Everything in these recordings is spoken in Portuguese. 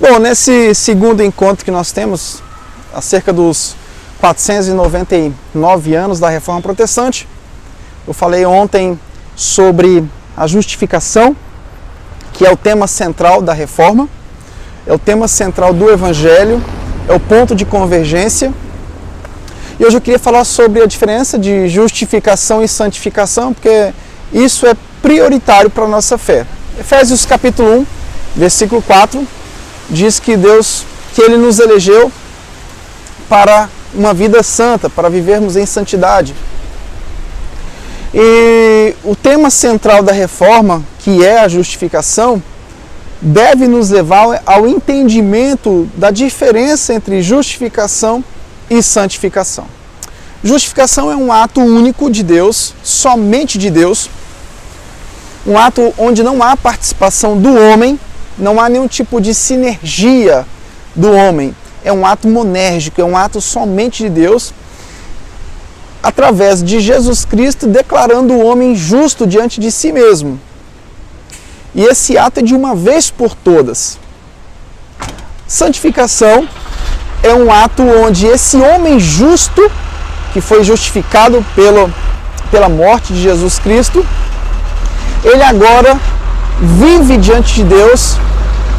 Bom, nesse segundo encontro que nós temos, acerca dos 499 anos da Reforma Protestante, eu falei ontem sobre a justificação, que é o tema central da Reforma, é o tema central do Evangelho, é o ponto de convergência. E hoje eu queria falar sobre a diferença de justificação e santificação, porque isso é prioritário para a nossa fé. Efésios capítulo 1, versículo 4, diz que Ele nos elegeu para uma vida santa, para vivermos em santidade. E o tema central da reforma, que é a justificação, deve nos levar ao entendimento da diferença entre justificação e santificação. Justificação é um ato único de Deus, somente de Deus, um ato onde não há participação do homem, não há nenhum tipo de sinergia do homem. É um ato monérgico, é um ato somente de Deus, através de Jesus Cristo declarando o homem justo diante de si mesmo. E esse ato é de uma vez por todas. Santificação é um ato onde esse homem justo, que foi justificado pela morte de Jesus Cristo, ele agora vive diante de Deus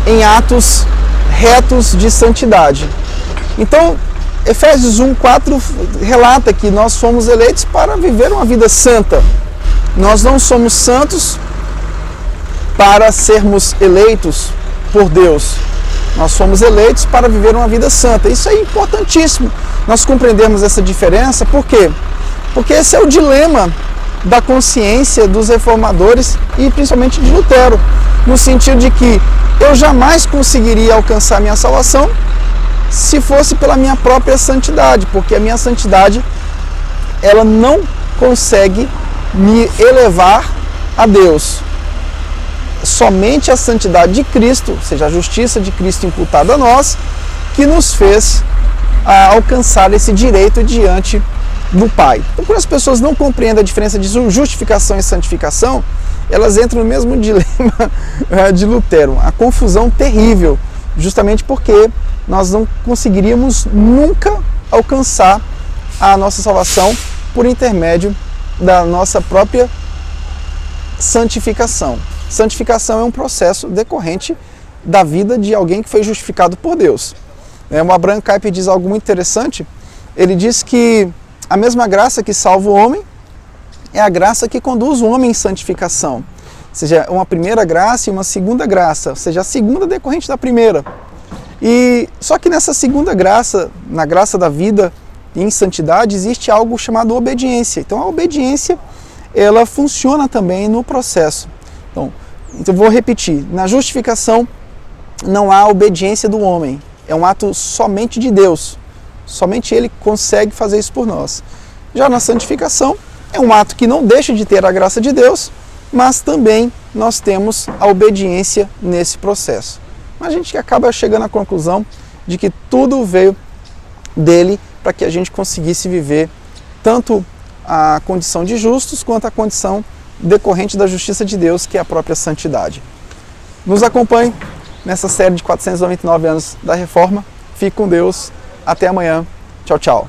em atos retos de santidade. Então, Efésios 1:4 relata que nós fomos eleitos para viver uma vida santa. Nós não somos santos para sermos eleitos por Deus. Nós fomos eleitos para viver uma vida santa. Isso é importantíssimo nós compreendermos essa diferença. Por quê? Porque esse é o dilema da consciência dos reformadores e principalmente de Lutero, no sentido de que eu jamais conseguiria alcançar minha salvação se fosse pela minha própria santidade, porque a minha santidade ela não consegue me elevar a Deus. Somente a santidade de Cristo, ou seja, a justiça de Cristo imputada a nós, que nos fez alcançar esse direito diante do Pai. Então, quando as pessoas não compreendem a diferença de justificação e santificação, elas entram no mesmo dilema de Lutero, a confusão terrível, justamente porque nós não conseguiríamos nunca alcançar a nossa salvação por intermédio da nossa própria santificação. Santificação é um processo decorrente da vida de alguém que foi justificado por Deus. O Abraham Kuyper diz algo muito interessante. Ele diz que a mesma graça que salva o homem é a graça que conduz o homem em santificação. Ou seja, uma primeira graça e uma segunda graça, ou seja, a segunda decorrente da primeira. E só que nessa segunda graça, na graça da vida em santidade, existe algo chamado obediência. Então a obediência, ela funciona também no processo. Então eu vou repetir, na justificação não há obediência do homem, é um ato somente de Deus. Somente Ele consegue fazer isso por nós. Já na santificação, é um ato que não deixa de ter a graça de Deus, mas também nós temos a obediência nesse processo. Mas a gente acaba chegando à conclusão de que tudo veio dele para que a gente conseguisse viver tanto a condição de justos quanto a condição decorrente da justiça de Deus, que é a própria santidade. Nos acompanhe nessa série de 499 anos da Reforma. Fique com Deus. Até amanhã. Tchau, tchau.